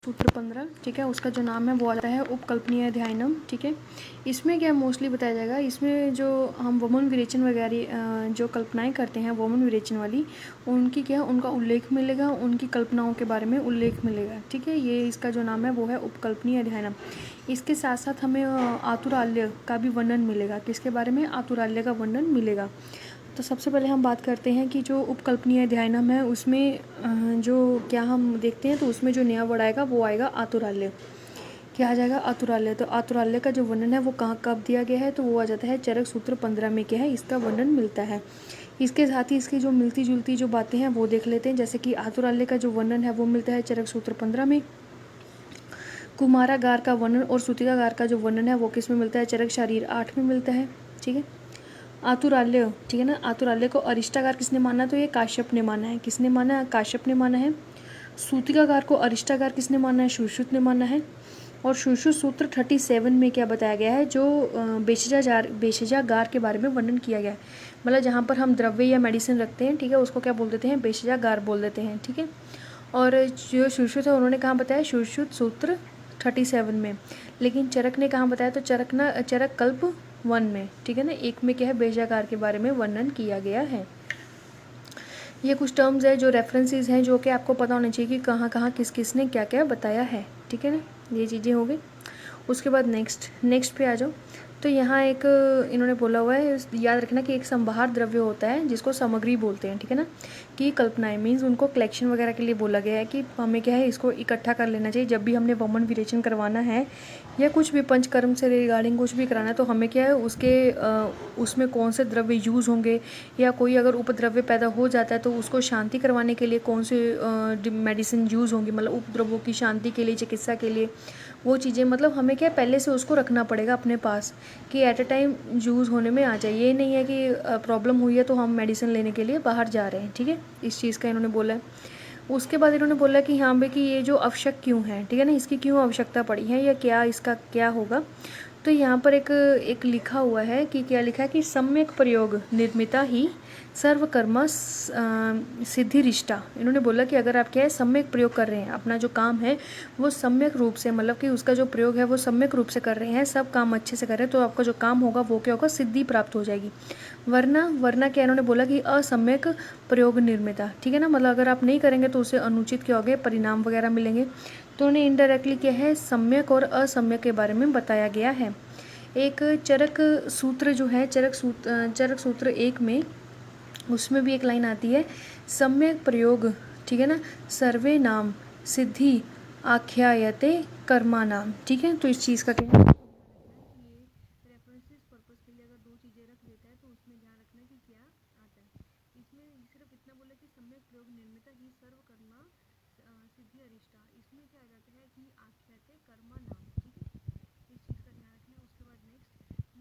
सूत्र 15, ठीक है, उसका जो नाम है वो आता है उपकल्पनीय अध्ययनम, ठीक है। इसमें क्या मोस्टली बताया जाएगा, इसमें जो हम वमन विरेचन वगैरह जो कल्पनाएं करते हैं वमन विरेचन वाली, उनकी क्या उनका उल्लेख मिलेगा, उनकी कल्पनाओं के बारे में उल्लेख मिलेगा, ठीक है। ये इसका जो नाम है वो है उपकल्पनीय अध्ययनम। इसके साथ साथ हमें आतुराल्य का भी वर्णन मिलेगा। किसके बारे में? आतुराल्य का वर्णन मिलेगा। तो सबसे पहले हम बात करते हैं कि जो उपकल्पनीय अध्ययनम है उसमें जो क्या हम देखते हैं, तो उसमें जो नया वर्ड आएगा वो आएगा आतुराल्य। क्या आ जाएगा? आतुराल्य। तो आतुराल्य का जो वर्णन है वो कहाँ कब दिया गया है, तो वो आ जाता है चरक सूत्र 15 में क्या है इसका वर्णन मिलता है। इसके साथ ही इसकी जो मिलती जुलती जो बातें हैं वो देख लेते हैं। जैसे कि आतुराल्य का जो वर्णन है वो मिलता है चरक सूत्र 15 में। कुमारागार का वर्णन और सूतिकागार का जो वर्णन है वो किस में मिलता है? चरक शारीर 8 में मिलता है, ठीक है। आतुराल्य, ठीक है ना, आतुराल्य को अरिष्टागार किसने माना? तो ये काश्यप ने माना है। किसने माना है? काश्यप ने माना है। सूतिकागार को अरिष्टागार किसने माना है? सुश्रुत ने माना है। और सुश्रुत सूत्र 37 में क्या बताया गया है, जो बेशजागार के बारे में वर्णन किया गया है। मतलब जहाँ पर हम द्रव्य या मेडिसिन रखते हैं, ठीक है, उसको क्या बोल देते हैं? बेशजागार बोल देते हैं, ठीक है। और जो सुश्रुत है उन्होंने कहाँ बताया? सुश्रुत सूत्र 37 में। लेकिन चरक ने कहाँ बताया? तो चरक कल्प 1 में, ठीक है ना। एक में क्या है बेशजागार के बारे में वर्णन किया गया है। ये कुछ टर्म्स है जो रेफरेंसेस हैं जो कि आपको पता होना चाहिए कि कहाँ कहाँ किस किस ने क्या क्या बताया है, ठीक है ना। ये चीज़ें हो गई। उसके बाद नेक्स्ट पे आ जाओ। तो यहाँ एक इन्होंने बोला हुआ है, याद रखना कि एक संभार द्रव्य होता है जिसको सामग्री बोलते हैं, ठीक है ना। कि कल्पनाएं मीन्स उनको कलेक्शन वगैरह के लिए बोला गया है कि हमें क्या है इसको इकट्ठा कर लेना चाहिए जब भी हमने वमन विरेचन करवाना है या कुछ भी पंचकर्म से रिगार्डिंग कुछ भी कराना है। तो हमें क्या है उसमें कौन से द्रव्य यूज़ होंगे, या कोई अगर उपद्रव्य पैदा हो जाता है तो उसको शांति करवाने के लिए कौन से मेडिसिन यूज़ होंगी, मतलब उपद्रवों की शांति के लिए, चिकित्सा के लिए, वो चीज़ें मतलब हमें क्या पहले से उसको रखना पड़ेगा अपने पास कि एट अ टाइम यूज़ होने में आ जाए। ये नहीं है कि प्रॉब्लम हुई है तो हम मेडिसिन लेने के लिए बाहर जा रहे हैं, ठीक है। इस चीज़ का इन्होंने बोला है। उसके बाद इन्होंने बोला कि हाँ भाई कि ये जो आवश्यक क्यों है, ठीक है ना, इसकी क्यों आवश्यकता पड़ी है या क्या इसका क्या होगा। तो यहाँ पर एक लिखा हुआ है कि क्या लिखा है कि सम्यक प्रयोग निर्मिता ही सर्वकर्मा सिद्धिरिष्टा। इन्होंने बोला कि अगर आप क्या है सम्यक प्रयोग कर रहे हैं, अपना जो काम है वो सम्यक रूप से, मतलब कि उसका जो प्रयोग है वो सम्यक रूप से कर रहे हैं, सब काम अच्छे से कर रहे हैं, तो आपका जो काम होगा वो क्या होगा? सिद्धि प्राप्त हो जाएगी। वरना क्या इन्होंने बोला कि असम्यक प्रयोग निर्मिता, ठीक है ना, मतलब अगर आप नहीं करेंगे तो उसे अनुचित क्या होंगे? परिणाम वगैरह मिलेंगे। तो उन्हें इनडायरेक्टली क्या है सम्यक और असम्यक के बारे में बताया गया है। एक चरक सूत्र जो है चरक सूत्र 1 में, उसमें भी एक लाइन आती है सम्यक प्रयोग, ठीक है ना, सर्वे नाम सिद्धि आख्यायते कर्मा नाम, ठीक है। तो इस चीज़ का क्या है रेफरेंसेस पर्पस के लिए अगर दो चीज़ें रख देता है तो उसमें ध्यान रखना कि क्या आता है। इसमें सिर्फ इतना बोला कि सम्यक प्रयोग निर्मिता ही सर्वकर्मा सिद्धि अरिष्टा, इसमें क्या आ जाता है कि आख्याते कर्मा नाम, ठीक है। इस चीज़ का ध्यान रखना है। उसके बाद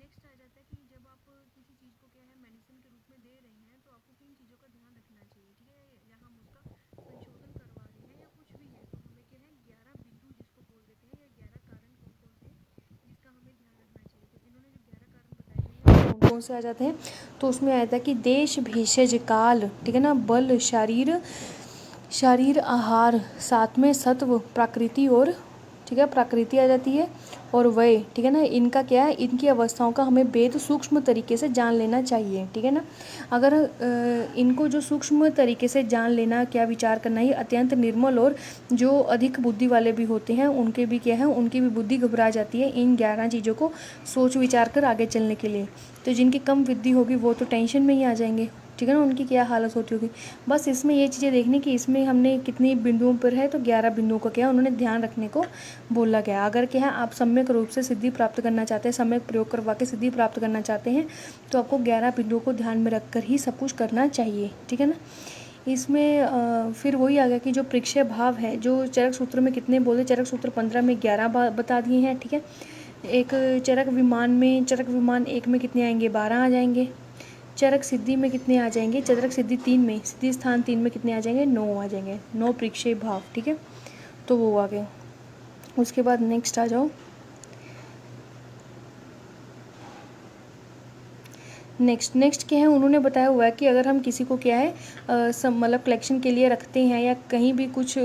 नेक्स्ट आ जाता है कि जब आप किसी चीज़ को क्या है मेडिसिन के रूप में दे रहे हैं तो आपको किन चीज़ों का ध्यान रखना चाहिए, ठीक है। या हम उसका संशोधन करवा रहे हैं या कुछ भी है तो हमें क्या है 11 बिंदु जिसको बोल देते हैं, या 11 कारण कौन कौन से जिसका हमें ध्यान रखना चाहिए। तो इन्होंने जो 11 कारण बताए हैं कौन कौन से आ जाते हैं, तो उसमें आया था कि देश भेषज काल, ठीक है ना, बल शारीर आहार, साथ में सत्व प्रकृति, और ठीक है प्रकृति आ जाती है, और वय, ठीक है ना, इनका क्या है इनकी अवस्थाओं का हमें भेद सूक्ष्म तरीके से जान लेना चाहिए, ठीक है ना। अगर इनको जो सूक्ष्म तरीके से जान लेना, क्या विचार करना, ही अत्यंत निर्मल, और जो अधिक बुद्धि वाले भी होते हैं उनके भी क्या है उनकी भी बुद्धि घबरा जाती है इन 11 चीज़ों को सोच विचार कर आगे चलने के लिए। तो जिनकी कम बुद्धि होगी वो तो टेंशन में ही आ जाएंगे, ठीक है ना, उनकी क्या हालत होती होगी। बस इसमें ये चीज़ें देखनी कि इसमें हमने कितनी बिंदुओं पर है, तो 11 बिंदुओं का क्या उन्होंने ध्यान रखने को बोला गया। अगर क्या है आप सम्यक रूप से सिद्धि प्राप्त करना चाहते हैं, सम्यक प्रयोग करवा के सिद्धि प्राप्त करना चाहते हैं, तो आपको 11 बिंदुओं को ध्यान में रख कर ही सब कुछ करना चाहिए, ठीक है ना। इसमें फिर वही आ गया कि जो परीक्षय भाव है, जो चरक सूत्र में कितने बोले, चरक सूत्र 15 में 11 बता दिए हैं, ठीक है। एक चरक विमान 1 में कितने आएंगे? 12 आ जाएंगे। चरक सिद्धि में कितने आ जाएंगे? चरक सिद्धि 3 में, सिद्धि स्थान 3 में कितने आ जाएंगे? 9 आ जाएंगे, 9 परीक्षय भाव, ठीक है। तो वो आ गए। उसके बाद नेक्स्ट आ जाओ। नेक्स्ट क्या है, उन्होंने बताया हुआ है कि अगर हम किसी को क्या है मतलब कलेक्शन के लिए रखते हैं या कहीं भी कुछ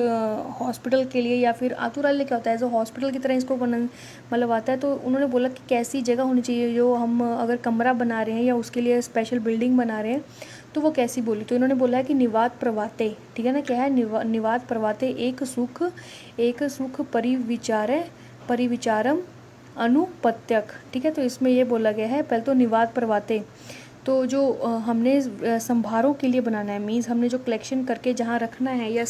हॉस्पिटल के लिए या फिर आतुरालय क्या होता है जो हॉस्पिटल की तरह इसको वर्णन मतलब आता है, तो उन्होंने बोला कि कैसी जगह होनी चाहिए जो हम अगर कमरा बना रहे हैं या उसके लिए स्पेशल बिल्डिंग बना रहे हैं तो वो कैसी बोली। तो इन्होंने बोला है कि निवात प्रवाते, ठीक है ना, क्या है निवात प्रवाते एक सुख परिविचारम अनुपत्यक, ठीक है। तो इसमें ये बोला गया है, पहले तो निवात प्रवाते, तो जो हमने संभारों के लिए बनाना है, मीन्स हमने जो कलेक्शन करके जहाँ रखना है या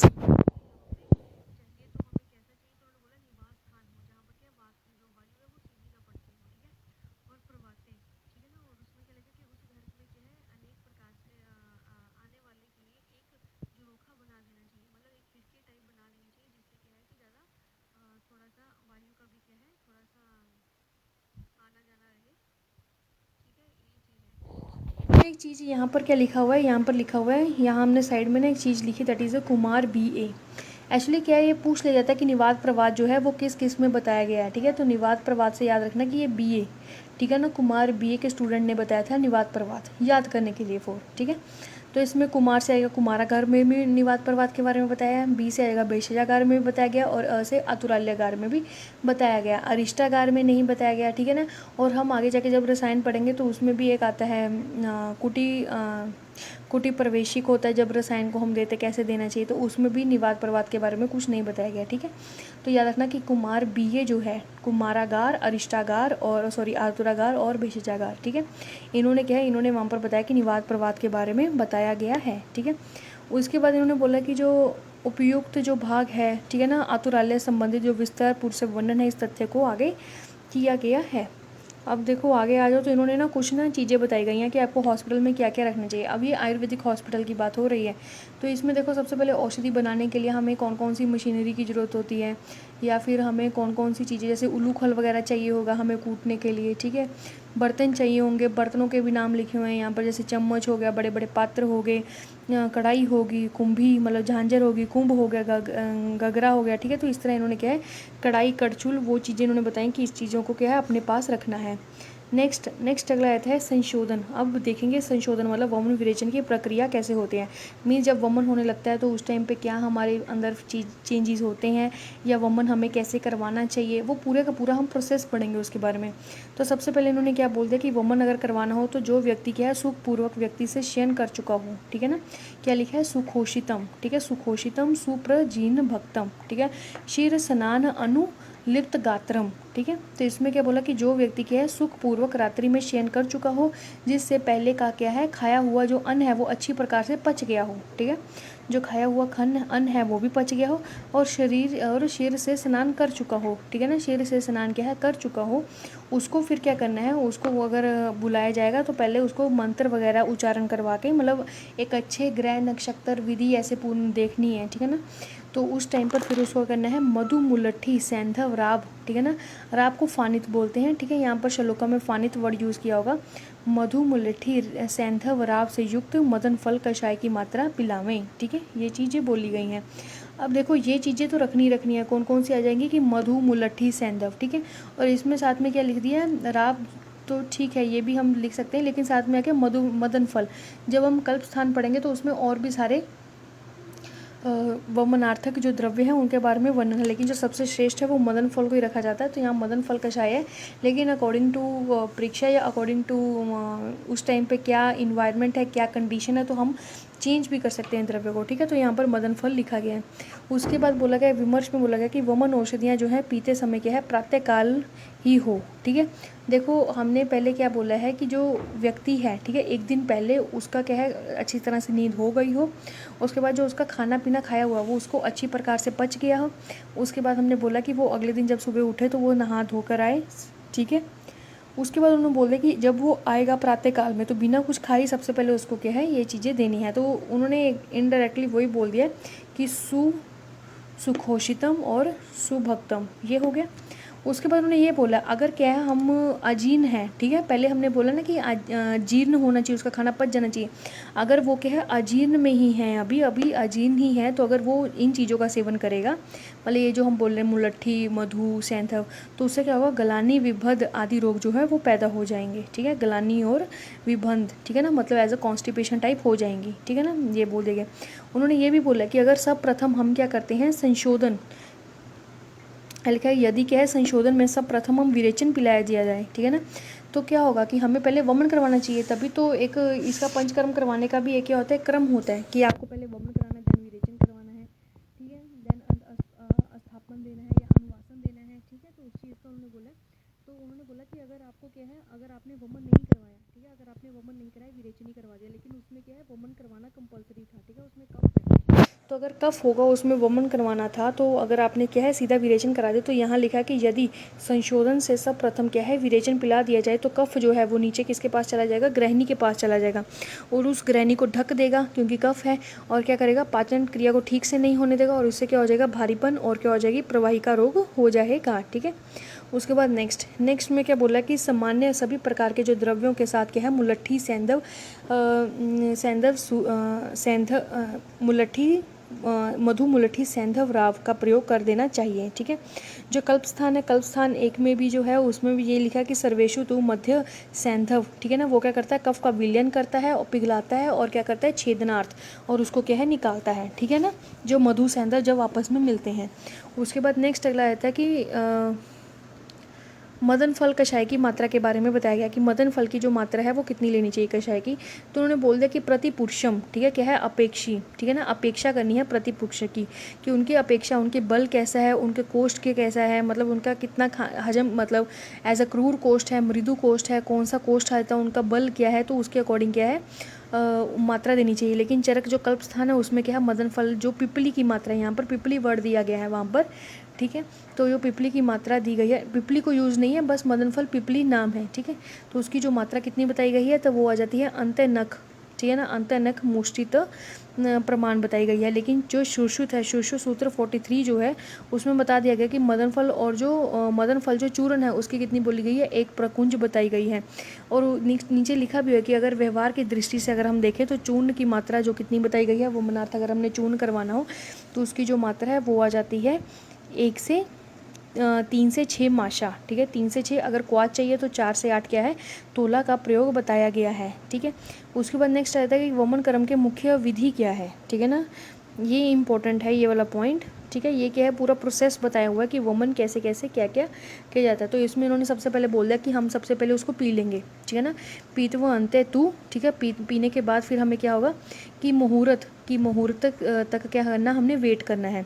एक चीज़ यहाँ पर क्या लिखा हुआ है, यहाँ पर लिखा हुआ है, यहाँ हमने साइड में ना एक चीज़ लिखी, that is a Kumar BA। Actually क्या है, ये पूछ लिया जाता है कि निवात प्रवाद जो है वो किस किस में बताया गया है, ठीक है। तो निवात प्रवाद से याद रखना कि ये BA, ठीक है ना, कुमार BA के स्टूडेंट ने बताया था निवात प्रवाद, याद करने के लिए फोर, ठीक है। तो इसमें कुमार से आएगा कुमारागार में भी निवात प्रवाद के बारे में बताया है, बी से आएगा भेषजागार में भी बताया गया और अ से आतुरालयगार में भी बताया गया, अरिष्टागार में नहीं बताया गया, ठीक है ना। और हम आगे जाके जब रसायन पढ़ेंगे तो उसमें भी एक आता है कुटी प्रवेशिक होता है, जब रसायन को हम देते कैसे देना चाहिए, तो उसमें भी निवात प्रवाद के बारे में कुछ नहीं बताया गया, ठीक है। तो याद रखना कि कुमार BA जो है कुमारागार, अरिष्टागार और आतुरागार और भेषजागार, ठीक है, इन्होंने क्या है, इन्होंने वहाँ पर बताया कि निवात प्रवाद के बारे में बताया गया है, ठीक है। उसके बाद इन्होंने बोला कि जो उपयुक्त जो भाग है, ठीक है ना, आतुरालय संबंधित जो विस्तार पूर्व से वर्णन है, इस तथ्य को आगे किया गया है। अब देखो आगे आ जाओ, तो इन्होंने ना कुछ ना चीज़ें बताई गई हैं कि आपको हॉस्पिटल में क्या क्या रखना चाहिए। अब ये आयुर्वेदिक हॉस्पिटल की बात हो रही है, तो इसमें देखो सबसे पहले औषधि बनाने के लिए हमें कौन कौन सी मशीनरी की ज़रूरत होती है, या फिर हमें कौन कौन सी चीज़ें, जैसे उलूखल वगैरह चाहिए होगा हमें कूटने के लिए, ठीक है। बर्तन चाहिए होंगे, बर्तनों के भी नाम लिखे हुए हैं यहाँ पर, जैसे चम्मच हो गया, बड़े बड़े पात्र हो गए, कढ़ाई होगी, कुंभी मतलब झांझर होगी, कुंभ हो गया, गगरा हो गया, ठीक है। तो इस तरह इन्होंने क्या है, कढ़ाई कड़छुल वो चीज़ें इन्होंने बताई कि इस चीज़ों को क्या है अपने पास रखना है। नेक्स्ट अगला आता है संशोधन। अब देखेंगे संशोधन मतलब वमन विरेचन की प्रक्रिया कैसे होते हैं, मीन्स जब वमन होने लगता है तो उस टाइम पे क्या हमारे अंदर चेंजेस होते हैं या वमन हमें कैसे करवाना चाहिए, वो पूरे का पूरा हम प्रोसेस पढ़ेंगे उसके बारे में। तो सबसे पहले इन्होंने क्या बोल दिया कि वमन अगर करवाना हो तो जो व्यक्ति क्या है सुखपूर्वक व्यक्ति से शयन कर चुका हो, ठीक है ना, क्या लिखा है सुखोषितम, ठीक है, सुखोषितम सुप्रजीन भक्तम, ठीक है, शीर स्नान अनु लिप्त गात्रम, ठीक है। तो इसमें क्या बोला कि जो व्यक्ति क्या है सुखपूर्वक रात्रि में शयन कर चुका हो, जिससे पहले का क्या है खाया हुआ जो अन्न है वो अच्छी प्रकार से पच गया हो, ठीक है, जो खाया हुआ अन्न है वो भी पच गया हो, और शीर से स्नान कर चुका हो, ठीक है ना, शीर से स्नान क्या है कर चुका हो, उसको फिर क्या करना है, उसको अगर बुलाया जाएगा तो पहले उसको मंत्र वगैरह उच्चारण करवा के मतलब एक अच्छे ग्रह नक्षत्र विधि ऐसे पूर्ण देखनी है, ठीक है ना। तो उस टाइम पर फिर उसको करना है मधु मुलट्ठी सैंधव राब, ठीक है ना, राब को फानित बोलते हैं, ठीक है, यहाँ पर श्लोका में फानित वर्ड यूज़ किया होगा। मधु मुलट्ठी सैंधव राब से युक्त मदन फल कषाय की मात्रा पिलावें, ठीक है, ये चीज़ें बोली गई हैं। अब देखो ये चीज़ें तो रखनी है, कौन कौन सी आ जाएंगी कि मधु मुलट्ठी सैंधव, ठीक है, और इसमें साथ में क्या लिख दिया है राब, तो ठीक है ये भी हम लिख सकते हैं, लेकिन साथ में आके मदन फल, जब हम कल्प स्थान पढ़ेंगे तो उसमें और भी सारे वमनार्थक जो द्रव्य हैं उनके बारे में वर्णन है, लेकिन जो सबसे श्रेष्ठ है वो मदन फल को ही रखा जाता है। तो यहाँ मदन फल कषाय है, लेकिन अकॉर्डिंग टू परीक्षा या अकॉर्डिंग टू उस टाइम पे क्या इन्वायरमेंट है, क्या कंडीशन है, तो हम चेंज भी कर सकते हैं द्रव्य को, ठीक है। तो यहाँ पर मदन फल लिखा गया है। उसके बाद बोला गया विमर्श में बोला गया कि वमन औषधियाँ जो है पीते समय क्या है प्रातःकाल ही हो, ठीक है। देखो हमने पहले क्या बोला है कि जो व्यक्ति है, ठीक है, एक दिन पहले उसका क्या है अच्छी तरह से नींद हो गई हो, उसके बाद जो उसका खाना पीना खाया हुआ वो उसको अच्छी प्रकार से पच गया हो, उसके बाद हमने बोला कि वो अगले दिन जब सुबह उठे तो वो नहा धोकर आए, ठीक है। उसके बाद उन्होंने बोला कि जब वो आएगा प्रातःकाल में तो बिना कुछ खाई सबसे पहले उसको क्या है ये चीज़ें देनी है। तो उन्होंने इनडायरेक्टली वही बोल दिया कि सुखोषितम और सुभक्तम, ये हो गया। उसके बाद उन्होंने ये बोला अगर क्या है हम अजीर्ण है, ठीक है, पहले हमने बोला ना कि जीर्ण होना चाहिए, उसका खाना पच जाना चाहिए। अगर वो क्या है अजीर्ण में ही है, अभी अभी अजीर्ण ही है, तो अगर वो इन चीज़ों का सेवन करेगा, मतलब ये जो हम बोल रहे हैं मुलट्ठी, मधु, सैंधव, तो उससे क्या होगा गलानी, विभद आदि रोग जो है वो पैदा हो जाएंगे, ठीक है, गलानी और विभंद, ठीक है ना, मतलब एज अ कॉन्स्टिपेशन टाइप हो जाएंगी, ठीक है ना, ये बोल देंगे। उन्होंने ये भी बोला कि अगर सब प्रथम हम क्या करते हैं संशोधन, लिखा है यदि क्या है संशोधन में सब प्रथम हम विरेचन पिलाया दिया जाए, ठीक है ना, तो क्या होगा कि हमें पहले वमन करवाना चाहिए, तभी तो एक इसका पंचकर्म करवाने का भी एक क्या होता है क्रम होता है कि आपको पहले वमन कराना है, देन विरेचन करवाना है, ठीक है, देन अस्थापन देना है या अनुवासन देना है, ठीक है, तो उस चीज़ का उन्होंने बोला। तो उन्होंने बोला कि अगर आपको क्या है अगर आपने वमन नहीं करवाया, ठीक है, अगर आपने वमन नहीं कराया विरेचन ही करवा दिया, लेकिन उसमें क्या है वमन करवाना कंपलसरी था, ठीक है, उसमें कफ है, तो अगर कफ होगा उसमें वमन करवाना था, तो अगर आपने क्या है सीधा विरेचन करा दिया, तो यहाँ लिखा है कि यदि संशोधन से सब प्रथम क्या है विरेचन पिला दिया जाए तो कफ जो है वो नीचे किसके पास चला जाएगा, ग्रहणी के पास चला जाएगा, और उस ग्रहणी को ढक देगा क्योंकि कफ है, और क्या करेगा पाचन क्रिया को ठीक से नहीं होने देगा, और उससे क्या हो जाएगा भारीपन, और क्या हो जाएगी प्रवाहिका रोग हो जाएगा, ठीक है। उसके बाद नेक्स्ट में क्या बोला कि सामान्य सभी प्रकार के जो द्रव्यों के साथ क्या है मुलट्ठी, सैंधव, मुलट्ठी, मधु, मुलट्ठी, सैंधव, राव का प्रयोग कर देना चाहिए, ठीक है। जो कल्पस्थान है, कल्पस्थान 1 में भी जो है उसमें भी ये लिखा है कि सर्वेशु तु मध्य सैंधव, ठीक है ना, वो क्या करता है कफ का विलयन करता है और पिघलाता है, और क्या करता है छेदनार्थ, और उसको क्या है निकालता है, ठीक है ना, जो मधु सैंधव जब आपस में मिलते हैं। उसके बाद नेक्स्ट अगला आता है कि मदन फल कषाय की मात्रा के बारे में बताया गया कि मदन फल की जो मात्रा है वो कितनी लेनी चाहिए कषाय की, तो उन्होंने बोल दिया कि प्रति पुरुषम, ठीक है, क्या है अपेक्षी, ठीक है ना, अपेक्षा करनी है प्रति पुरुष की, कि उनकी अपेक्षा, उनके बल कैसा है, उनके कोष्ठ के कैसा है, मतलब उनका कितना हजम, मतलब एज अ क्रूर कोष्ठ है, मृदु कोष्ठ है, कौन सा कोष्ठ आता है, उनका बल क्या है, तो उसके अकॉर्डिंग क्या है मात्रा देनी चाहिए। लेकिन चरक जो कल्प स्थान है उसमें क्या है मदन फल जो पिपली की मात्रा है, यहाँ पर पिपली वर्ड दिया गया है वहाँ पर, ठीक है, तो जो पिपली की मात्रा दी गई है, पिपली को यूज़ नहीं है, बस मदन फल पिपली नाम है, ठीक है, तो उसकी जो मात्रा कितनी बताई गई है तो वो आ जाती है अंतनख, ठीक है ना, अंतनख मुष्टित प्रमाण बताई गई है। लेकिन जो सुश्रुत है, सुश्रुत सूत्र 43 जो है उसमें बता दिया गया कि मदन फल और जो मदन फल जो चूर्ण है उसकी कितनी बोली गई है, एक प्रकुंज बताई गई है, और नीचे लिखा भी है कि अगर व्यवहार की दृष्टि से अगर हम देखें तो चूर्ण की मात्रा जो कितनी बताई गई है वो मनार्थ अगर हमने चूर्ण करवाना हो तो उसकी जो मात्रा है वो आ जाती है 3 से 6 माशा, ठीक है, 3 से 6, अगर क्वाथ चाहिए तो 4 से 8 क्या है तोला का प्रयोग बताया गया है, ठीक है। उसके बाद नेक्स्ट आता है कि वमन कर्म के मुख्य विधि क्या है, ठीक है ना, ये इंपॉर्टेंट है ये वाला पॉइंट, ठीक है, ये क्या है पूरा प्रोसेस बताया हुआ है कि वमन कैसे कैसे क्या क्या किया जाता है। तो इसमें इन्होंने सबसे पहले बोल दिया कि हम सबसे पहले उसको पी लेंगे, ठीक है ना, पीत व अंत्य तू, ठीक है, पीने के बाद फिर हमें क्या होगा कि मुहूर्त तक क्या करना, हमने वेट करना है,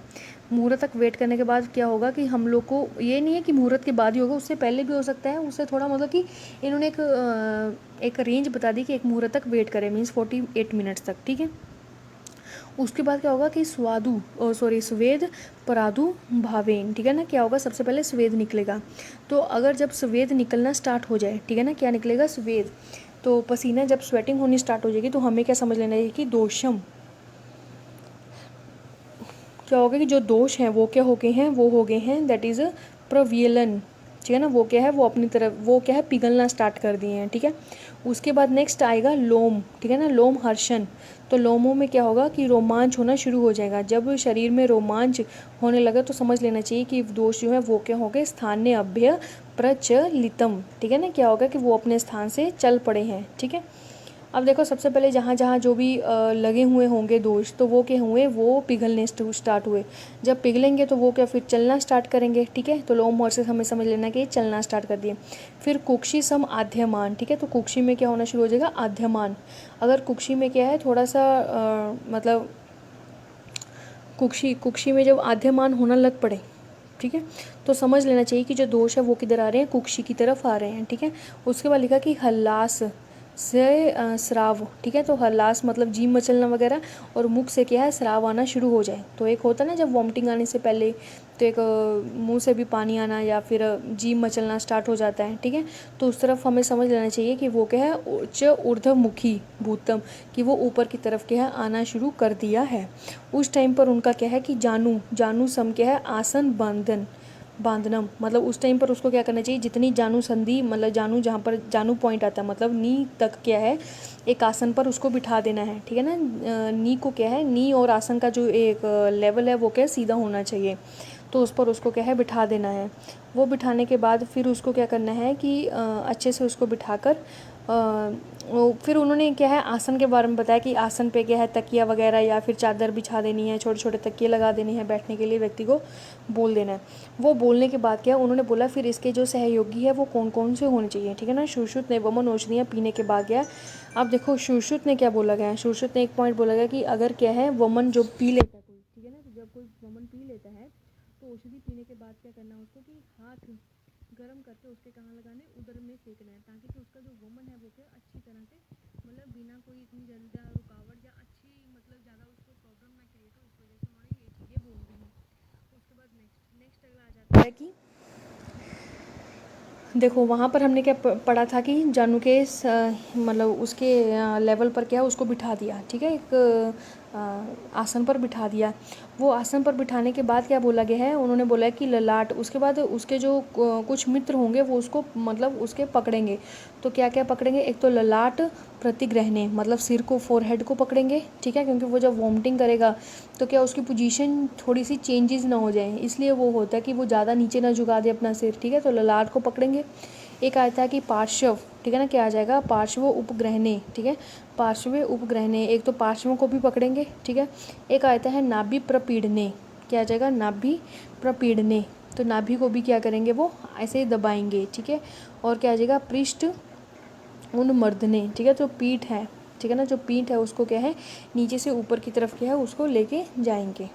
मुहूर्त तक वेट करने के बाद क्या होगा कि हम लोग को ये नहीं है कि मुहूर्त के बाद ही होगा, उससे पहले भी हो सकता है, उससे थोड़ा मतलब कि इन्होंने एक रेंज बता दी कि एक मुहूर्त तक वेट करें, मीन्स 48 मिनट्स तक, ठीक है। उसके बाद क्या होगा कि स्वेद परादु भावेन, ठीक है ना, क्या होगा सबसे पहले स्वेद निकलेगा, तो अगर जब स्वेद निकलना स्टार्ट हो जाए, ठीक है ना, क्या निकलेगा स्वेद, तो पसीना जब स्वेटिंग होनी स्टार्ट हो जाएगी तो हमें क्या समझ लेना चाहिए कि दोषम, क्या होगा कि जो दोष हैं वो क्या हो गए हैं, वो हो गए हैं दैट इज़ प्रवियलन, ठीक है ना, वो क्या है वो अपनी तरफ वो क्या है पिघलना स्टार्ट कर दिए हैं, ठीक है। उसके बाद नेक्स्ट आएगा लोम, ठीक है ना, लोम हर्षण, तो लोमों में क्या होगा कि रोमांच होना शुरू हो जाएगा, जब शरीर में रोमांच होने लगे तो समझ लेना चाहिए कि दोष जो है वो क्या हो गए स्थानीय अभ्य प्रचलितम, ठीक है ना, क्या होगा कि वो अपने स्थान से चल पड़े हैं, ठीक है। अब देखो सबसे पहले जहाँ जहाँ जो भी लगे हुए होंगे दोष तो वो क्या हुए वो पिघलने स्टार्ट हुए, जब पिघलेंगे तो वो क्या फिर चलना स्टार्ट करेंगे, ठीक है, तो लोम और से हमें समझ लेना कि चलना स्टार्ट कर दिए। फिर कुक्षी सम आद्यमान, ठीक है, तो कुक्षी में क्या होना शुरू हो जाएगा आद्यमान, अगर कुक्षी में क्या है थोड़ा सा मतलब कुक्षी में जब आद्यमान होना लग पड़े, ठीक है, तो समझ लेना चाहिए कि जो दोष है वो किधर आ रहे हैं कुक्षी की तरफ आ रहे हैं, ठीक है। उसके बाद लिखा कि हल्लास से स्राव, ठीक है, तो हल्लास मतलब जीभ मचलना वगैरह, और मुख से क्या है स्राव आना शुरू हो जाए, तो एक होता है ना जब वॉमिटिंग आने से पहले तो एक मुंह से भी पानी आना या फिर जीभ मचलना स्टार्ट हो जाता है, ठीक है, तो उस तरफ हमें समझ लेना चाहिए कि वो क्या है उच्च ऊर्ध्वमुखी भूतम, कि वो ऊपर की तरफ क्या है आना शुरू कर दिया है। उस टाइम पर उनका क्या है कि जानू सम क्या है आसन बंधन बांधनम, मतलब उस टाइम पर उसको क्या करना चाहिए, जितनी जानु संधि, मतलब जानु जहाँ पर जानु पॉइंट आता है, मतलब नी तक क्या है एक आसन पर उसको बिठा देना है, ठीक है ना। नी को क्या है, नी और आसन का जो एक लेवल है वो क्या सीधा होना चाहिए, तो उस पर उसको क्या है बिठा देना है। वो बिठाने के बाद फिर उसको क्या करना है कि अच्छे से उसको बिठाकर फिर उन्होंने क्या है आसन के बारे में बताया कि आसन पे क्या है तकिया वगैरह या फिर चादर बिछा देनी है, छोटे छोटे तकिए लगा देने हैं, बैठने के लिए व्यक्ति को बोल देना है। वो बोलने के बाद क्या उन्होंने बोला फिर इसके जो सहयोगी है वो कौन कौन से होने चाहिए, ठीक है ना। सुश्रुत ने वमन औषधियाँ पीने के बाद गया। अब देखो सुश्रुत ने क्या बोला गया है, सुश्रुत ने एक पॉइंट बोला गया कि अगर क्या है वमन जो पी लेता है कोई, ठीक है ना, तो जब कोई वमन पी लेता है तो औषधि पीने के बाद क्या करना है उसको कि हाथ गर्म करके उसके कहाँ लगाने, उधर में सेकना है, ताकि कि उसका जो वमन है वो क्या अच्छी तरह से, मतलब बिना कोई इतनी जल्दी रुकावट या अच्छी मतलब ज़्यादा उसको प्रॉब्लम ना क्रिएट हो, इस वजह से उन्होंने ये चीज़ें बोल दी हैं। उसके बाद नेक्स्ट नेक्स्ट अगला आ जाता है कि देखो वहाँ पर हमने क्या पढ़ा था कि जानू के मतलब उसके लेवल पर क्या उसको बिठा दिया, ठीक है, एक आसन पर बिठा दिया। वो आसन पर बिठाने के बाद क्या बोला गया है, उन्होंने बोला है कि ललाट, उसके बाद उसके जो कुछ मित्र होंगे वो उसको मतलब उसके पकड़ेंगे। तो क्या क्या पकड़ेंगे, एक तो ललाट प्रतिग्रहणे, मतलब सिर को, फोरहेड को पकड़ेंगे, ठीक है, क्योंकि वो जब वॉमिटिंग करेगा तो क्या उसकी पोजीशन थोड़ी सी चेंजेस ना हो जाए, इसलिए वो होता है कि वो ज़्यादा नीचे ना झुका दे अपना सिर, ठीक है, तो ललाट को पकड़ेंगे। एक आता है कि पार्श्व, ठीक है ना, क्या आ जाएगा पार्श्व उपग्रहणे, ठीक है, पार्श्व उपग्रहणे, एक तो पार्श्वों को भी पकड़ेंगे, ठीक है। एक आता है नाभि प्रपीड़ने, क्या आ जाएगा नाभि प्रपीड़ने, तो नाभि को भी क्या करेंगे वो ऐसे ही दबाएंगे, ठीक है। और क्या आ जाएगा पृष्ठ उन्मर्दने, ठीक है, तो पीठ है, ठीक है ना, जो पीठ है उसको क्या है नीचे से ऊपर की तरफ क्या है उसको लेके जाएंगे,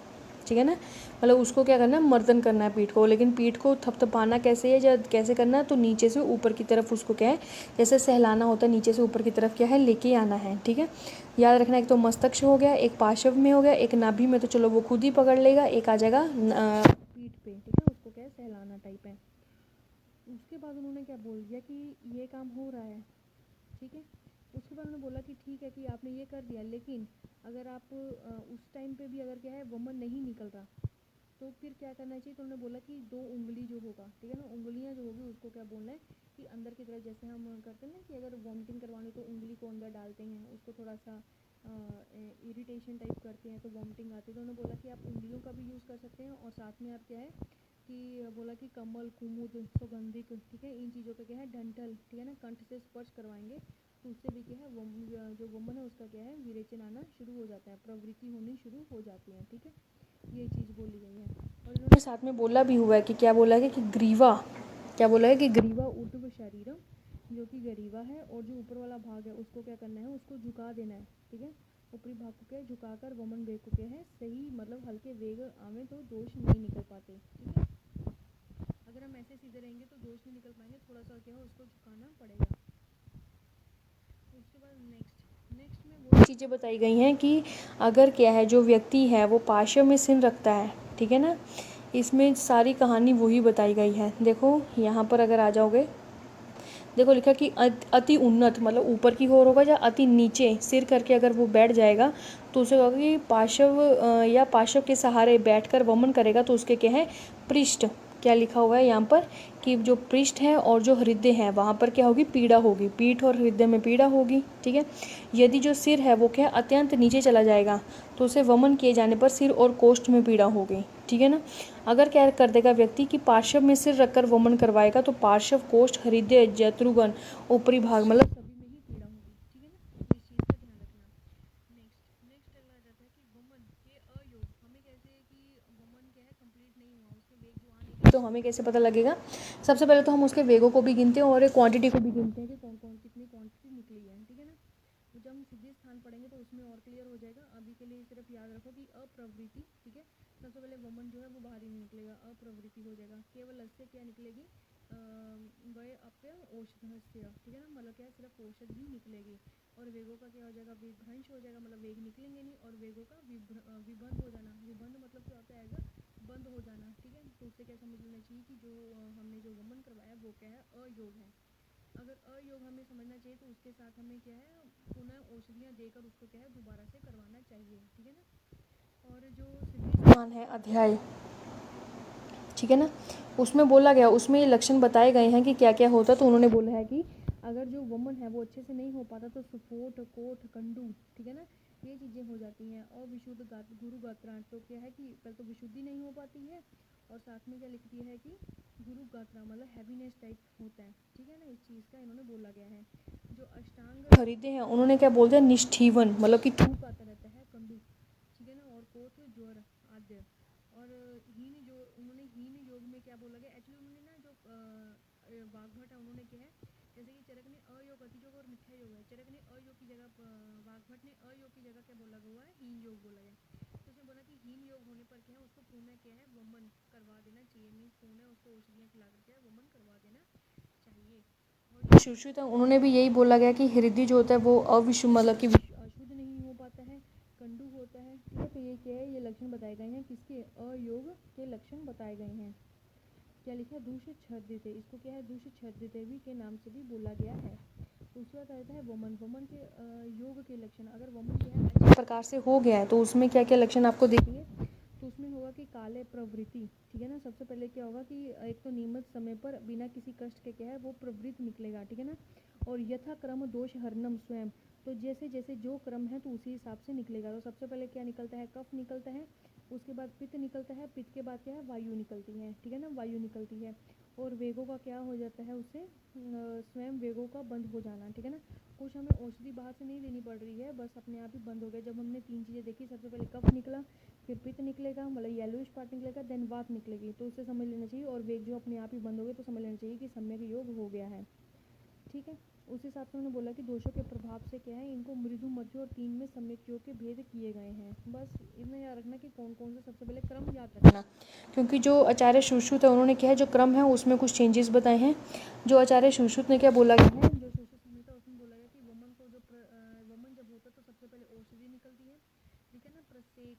ठीक है ना, मतलब उसको क्या करना है मर्दन करना है पीठ को, लेकिन पीठ को थपथपाना कैसे है या कैसे करना है, तो नीचे से ऊपर की तरफ उसको क्या है जैसे सहलाना होता है, नीचे से ऊपर की तरफ क्या है लेके आना है, ठीक है। याद रखना, एक तो मस्तक हो गया, एक पार्श्व में हो गया, एक नाभि में तो चलो वो खुद ही पकड़ लेगा, एक आ जाएगा पीठ पे, ठीक है, उसको क्या है सहलाना टाइप है। उसके बाद उन्होंने क्या बोल दिया कि ये काम हो रहा है, ठीक है। उसके बाद उन्होंने बोला कि ठीक है कि आपने ये कर दिया, लेकिन अगर आप उस टाइम पे भी अगर क्या है वमन नहीं निकल रहा तो फिर क्या करना चाहिए, तो उन्होंने बोला कि 2 उंगली जो होगा, ठीक है ना, उंगलियां जो होगी उसको क्या बोलना है कि अंदर की तरफ, जैसे हम करते हैं ना कि अगर वॉमिटिंग करवानी तो उंगली को अंदर डालते हैं, उसको थोड़ा सा इरिटेशन टाइप करते हैं तो वॉमिटिंग आती है, तो उन्होंने बोला कि आप उंगलियों का भी यूज़ कर सकते हैं, और साथ में आप क्या है कि बोला कि कमल, कुमुद, सुगंधिक, ठीक है, इन चीज़ों का क्या है डंठल, ठीक है ना, कंठ से स्पर्श करवाएंगे तो उससे भी क्या है जो वमन है उसका क्या है विरेचन आना शुरू हो जाता है, प्रवृत्ति होनी शुरू हो जाती है, ठीक है, ये चीज़ बोली गई है। और इन्होंने साथ में बोला भी हुआ है कि क्या बोला है कि ग्रीवा, क्या बोला है कि ग्रीवा ऊर्ध्व शरीरम, जो कि ग्रीवा है और जो ऊपर वाला भाग है उसको क्या करना है उसको झुका देना है, ठीक है, ऊपरी भाग को क्या झुकाकर वमन वेग को क्या है सही, मतलब हल्के वेग आवे तो दोष नहीं निकल पाते, ठीक है। अगर हम ऐसे सीधे रहेंगे तो दोष नहीं निकल पाएंगे, थोड़ा सा क्या है उसको झुकाना पड़ेगा। उसके बाद नेक्स्ट में वो चीज़ें बताई गई हैं कि अगर क्या है जो व्यक्ति है वो पार्श्व में सिर रखता है, ठीक है ना, इसमें सारी कहानी वही बताई गई है। देखो यहाँ पर अगर आ जाओगे, देखो लिखा कि अति उन्नत, मतलब ऊपर की ओर होगा, या अति नीचे सिर करके अगर वो बैठ जाएगा तो उसे कहोगे कि पार्श्व या पार्श्व के सहारे बैठकर वमन करेगा तो उसके क्या है पृष्ठ, क्या लिखा हुआ है यहाँ पर कि जो पृष्ठ है और जो हृदय है वहाँ पर क्या होगी पीड़ा होगी, पीठ और हृदय में पीड़ा होगी, ठीक है। यदि जो सिर है वो क्या अत्यंत नीचे चला जाएगा तो उसे वमन किए जाने पर सिर और कोष्ठ में पीड़ा होगी, ठीक है ना। अगर क्या कर देगा व्यक्ति कि पार्श्व में सिर रखकर वमन करवाएगा तो पार्श्व, कोष्ठ, हृदय, जत्रुगन, ऊपरी भाग, मतलब सभी में ही पीड़ा होगी, ठीक है ना, इस चीज़ का ध्यान रखना। नेक्स्ट अगला आ जाता है कि वमन के अयोग, हमें कैसे कि वमन क्या है कंप्लीट नहीं हुआ उसके वेग जो आने के, तो हमें कैसे पता लगेगा, सबसे पहले तो हम उसके वेगों को भी गिनते हैं और क्वांटिटी को भी गिनते हैं कि कौन कौन कितनी क्वांटिटी निकली है, ठीक है ना। तो जब हम सीधे स्थान पढ़ेंगे तो उसमें और क्लियर हो जाएगा, अभी के लिए सिर्फ याद रखो कि अप्रवृत्ति, ठीक है, सबसे पहले वमन जो है वो बाहर ही नहीं निकलेगा, अप्रवृत्ति हो जाएगा, केवल इससे क्या निकलेगी वह अप्य औषधस्य, ठीक है ना, मतलब क्या सिर्फ औषध ही निकलेगी, और वेगों का क्या हो जाएगा विभ्रंश हो जाएगा, मतलब वेग निकलेंगे नहीं, और वेगों का विबंध हो जाना, विबंध मतलब क्या होता है बंद हो जाना, ठीक है। तो उससे क्या समझ लेना चाहिए कि जो हमने जो वमन करवाया वो क्या है अयोग है। अगर अयोग हमें समझना चाहिए तो उसके साथ हमें क्या है पुनः औषधियाँ देकर उसको क्या है दोबारा से करवाना चाहिए, ठीक है ना। और जो सिद्धि स्थान है अध्याय ठीक है ना। उसमें बोला गया, उसमें ये लक्षण बताए गए हैं कि क्या क्या होता है। तो उन्होंने बोला है कि अगर जो वमन है वो अच्छे से नहीं हो पाता तो सुफोट, कोठ, कंडू, ठीक है ना, ये चीज़ें हो जाती हैं। अविशुद्ध गुरु गात्राण, तो क्या है कि पहले तो विशुद्धि नहीं हो पाती है, और साथ में क्या लिख दिया है कि गुरु गात्रा मतलब हैवीनेस टाइप होता है, ठीक है ना। इस चीज़ का इन्होंने बोला गया है। जो अष्टांग हृदय हैं उन्होंने क्या बोल दिया, निष्ठीवन मतलब कि थूक आता रहता है, कंडू, ठीक है ना, और कोठ ज्वर आद्य। और हीन जो उन्होंने हीन योग में क्या बोला गया, एक्चुअली उन्होंने ना जो वाग्भट है उन्होंने क्या है, जैसे कि चरक ने अयोग, अतियोग और मिथ्या योग है, चरक ने अयोग की जगह, वाग्भट ने अयोग की जगह क्या बोला हुआ है, हीन योग बोला गया। तो उसने बोला कि हीन योग होने पर क्या है, उसको पुण्य क्या है, वमन करवा देना चाहिए, मीन्स पुण्य उसको औषधियाँ खिला कर क्या है, वमन करवा देना चाहिए। और जो सुश्रुत है उन्होंने भी यही बोला गया कि हृदय जो होता है वो अविशुद्ध मतलब कि अशुद्ध नहीं हो पाता है, कंडू होता है, ठीक है। तो ये क्या है, ये लक्षण बताए गए हैं किसके, अयोग के लक्षण बताए गए हैं। क्या लिखा है, दूषित छर्दिते, इसको क्या है, दूषित छर्दिते के नाम से भी बोला गया है। उसके बाद आता है वमन, वमन के योग के लक्षण। अगर वमन जो है अच्छे प्रकार से हो गया है तो उसमें क्या क्या लक्षण आपको देखेंगे। तो उसमें होगा कि काले प्रवृत्ति, ठीक है ना। सबसे पहले क्या होगा कि एक तो नियमित समय पर बिना किसी कष्ट के क्या है वो प्रवृत्त निकलेगा, ठीक है ना। और यथा क्रम दोष हरणम स्वयं, तो जैसे जैसे जो क्रम है तो उसी हिसाब से निकलेगा। तो सबसे पहले क्या निकलता है, कफ निकलता है, उसके बाद पित्त निकलता है, पित्त के बाद क्या है, वायु निकलती है, ठीक है ना, वायु निकलती है। और वेगों का क्या हो जाता है, उससे स्वयं वेगों का बंद हो जाना, ठीक है ना। कुछ हमें औषधि बाहर से नहीं लेनी पड़ रही है, बस अपने आप ही बंद हो गया। जब हमने तीन चीज़ें देखी, सबसे पहले कफ निकला, फिर पित्त निकलेगा मतलब येलोइश पार्ट निकलेगा, देन वात निकलेगी, तो उससे समझ लेना चाहिए। और वेग जो अपने आप ही बंद हो गए तो समझ लेना चाहिए कि सम्यक योग हो गया है, ठीक है। उस हिसाब से उन्होंने बोला कि दोषों के प्रभाव से क्या है, इनको मृदु, मध्य और तीन में सम्यक योग के भेद किए गए हैं। बस इतना याद रखना कि कौन कौन से, सबसे पहले क्रम याद रखना, क्योंकि जो आचार्य सुश्रुत है उन्होंने क्या है, जो क्रम है उसमें कुछ चेंजेस बताए हैं। जो आचार्य सुश्रुत ने क्या बोला गया है, जो सुश्रुत संहिता उसमें बोला गया कि वमन को जो वमन जब होता है तो सबसे पहले औषधि निकलती है, ठीक है ना, प्रत्येक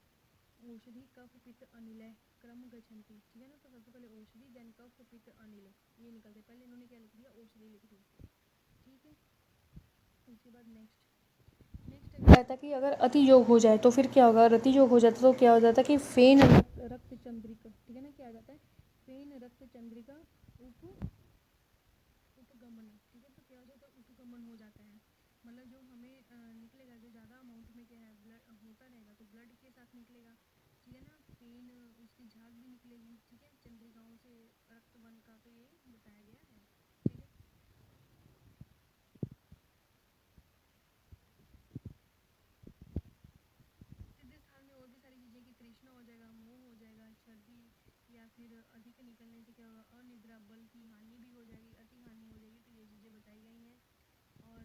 औषधि कफ पित्त अनिलय क्रम गच्छन्ति, ठीक है ना। तो सबसे पहले औषधि, देन कफ पित्त अनिल, ये निकलते। पहले इन्होंने क्या लिख दिया, औषधि लिख दी, ठीक है। उसके बाद नेक्स्ट नेक्स्ट क्या था कि अगर अति योग हो जाए तो फिर क्या होगा, अति योग हो जाता है तो क्या हो जाता है कि फेन रक्त चंद्रिका, ठीक है ना, क्या आ जाता है, फेन रक्त चंद्रिका उप उपगमन, ठीक है। तो क्या हो जाता है, उपगमन हो जाता है, मतलब जो हमें निकलेगा, जो ज़्यादा अमाउंट में क्या है ब्लड होता रहेगा तो ब्लड के साथ निकलेगा, ठीक है ना। पेन उसकी झाग भी निकलेगी, ठीक है, चंद्रिकाओं से रक्त बन का, तो ये बताया गया है, ठीक है। सिद्धि स्थान में और भी सारी चीज़ें कि तृष्णा हो जाएगा, मोह हो जाएगा, छर्दी या फिर अधिक निकलने से क्या होगा, अनिद्रा, बल की हानि भी हो जाएगी, अति हानि हो जाएगी। तो ये चीज़ें बताई गई हैं। और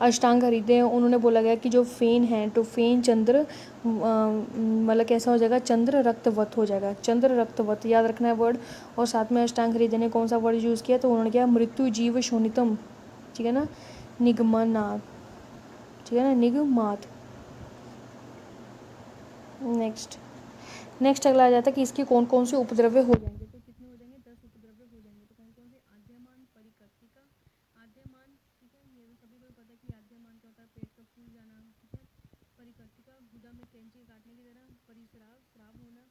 अष्टांग हृदय उन्होंने बोला गया कि जो फेन है तो फेन चंद्र मतलब कैसा हो जाएगा, चंद्र रक्तवत हो जाएगा, चंद्र रक्तवत याद रखना है वर्ड। और साथ में अष्टांग हृदय ने कौन सा वर्ड यूज़ किया, तो उन्होंने क्या, मृत्यु जीव शोणितम, ठीक है ना, निगमनात्, ठीक है ना, निगमात। नेक्स्ट नेक्स्ट अगला आ जाता है कि इसके कौन कौन से उपद्रव्य हो जाएंगे। तो कितने हो जाएंगे, 10 उपद्रव्य हो जाएंगे। तो कौन कौन से, आद्यमान, परिकर्तिका, आद्यमान, ठीक है, ये तो सभी को पता है कि आद्यमान क्या होता है, पेट का फूल जाना, ठीक है। परिकर्तिका, गुदा में कैंची काटने की तरह, परिस्राव, स्राव होना।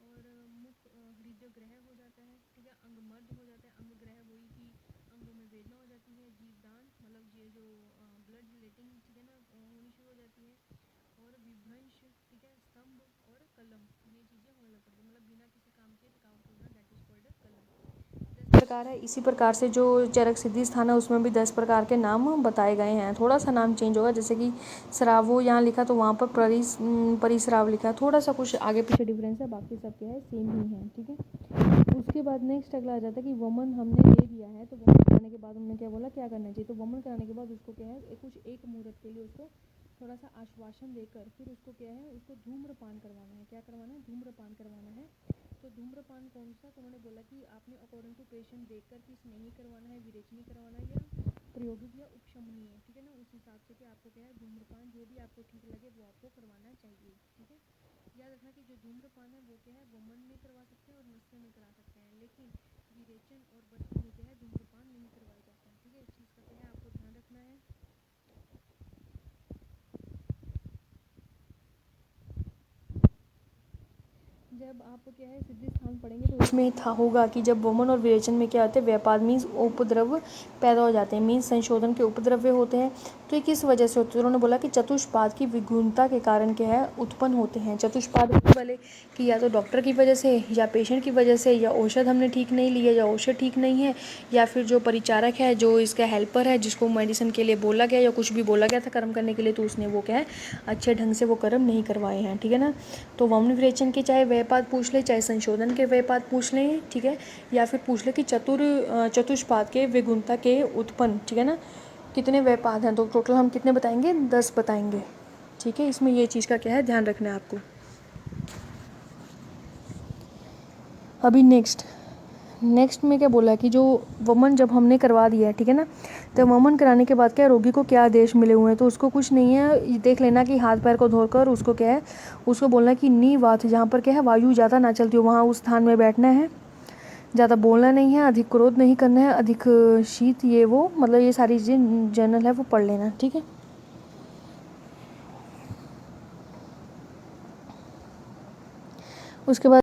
और मुख हृदय ग्रह हो जाता है, ठीक है, अंग मर्द हो जाता है, अंग ग्रह वही कि अंगों में वेदना हो जाती है, जीवदान मतलब ये जो ब्लड रिलेटिंग, ठीक है ना, होनी शुरू हो जाती है। और विभ्रंश, ठीक है, स्तंभ और कलम, ये चीज़ें होने लग पड़ती है, मतलब बिना किसी काम के थकावट होना, दैट इज कॉल्ड कलम। 10 प्रकार है। इसी प्रकार से जो चरक सिद्धि स्थान है उसमें भी 10 प्रकार के नाम बताए गए हैं, थोड़ा सा नाम चेंज होगा, जैसे कि श्रावो यहाँ लिखा तो वहाँ पर परिश्राव लिखा, थोड़ा सा कुछ आगे पीछे डिफरेंस है, बाकी सब क्या है, सेम ही है, ठीक है। उसके बाद नेक्स्ट अगला आ जाता है कि वमन हमने ले लिया है, तो वमन कराने के बाद हमने क्या बोला, क्या करना चाहिए। तो वमन कराने के बाद उसको क्या है, कुछ एक मुहूर्त के लिए उसको थोड़ा सा आश्वासन देकर फिर उसको क्या है, उसको धूम्रपान करवाना है। क्या करवाना है, धूम्रपान करवाना है। तो धूम्रपान कौन सा, तो उन्होंने बोला कि आपने अकॉर्डिंग टू पेशेंट देखकर कि स्नेही करवाना है, विरेचनी करवाना है या प्रायोगिक या उपशमनीय, ठीक है ना, उस हिसाब से कि आपको क्या है, धूम्रपान जो भी आपको ठीक लगे वो आपको करवाना चाहिए, ठीक है। याद रखना कि जो धूम्रपान है वो क्या है, वमन में करवा सकते हैं और नशे में करा सकते हैं, लेकिन विरेचन और बस्ती में क्या है, धूम्रपान नहीं करवाया जाता है, ठीक है। इस चीज़ का क्या है, आपको ध्यान रखना है। जब आपको क्या है सिद्धि स्थान पढ़ेंगे तो इसमें था होगा कि जब वमन और विरेचन में क्या होते हैं, व्यापाद मीन्स उपद्रव पैदा हो जाते हैं, मीन्स संशोधन के उपद्रव्य होते हैं। तो ये किस वजह से होते हैं? उन्होंने बोला कि चतुष्पाद की विगुणता के कारण क्या है उत्पन्न होते हैं। चतुष्पाद वाले कि या तो डॉक्टर की वजह से या पेशेंट की वजह से, या औषध हमने ठीक नहीं लिया, या औषध ठीक नहीं है, या फिर जो परिचारक है, जो इसका हेल्पर है, जिसको मेडिसिन के लिए बोला गया या कुछ भी बोला गया था कर्म करने के लिए, तो उसने वो क्या है अच्छे ढंग से वो कर्म नहीं करवाए हैं। ठीक है ना। तो वमन विरेचन के चाहे व्ययपात पूछ ले, चाहे संशोधन के व्ययपात पूछ लें, ठीक है, या फिर पूछ ले कि चतुष्पाद के विगुणता के उत्पन्न, ठीक है ना, कितने व्ययपात हैं। तो टोटल हम कितने बताएंगे? 10 बताएंगे। ठीक है, इसमें ये चीज़ का क्या है ध्यान रखना है आपको। अभी नेक्स्ट में क्या बोला कि जो वमन जब हमने करवा दिया है, ठीक है ना, तो वमन कराने के बाद क्या रोगी को क्या आदेश मिले हुए हैं? तो उसको कुछ नहीं है, देख लेना कि हाथ पैर को धोकर उसको क्या है, उसको बोलना कि नी वात, जहाँ पर क्या है वायु ज़्यादा ना चलती हो वहाँ उस स्थान में बैठना है, ज़्यादा बोलना नहीं है, अधिक क्रोध नहीं करना है, अधिक शीत ये वो, मतलब ये सारी चीज़ें जनरल है वो पढ़ लेना। ठीक है। उसके बाद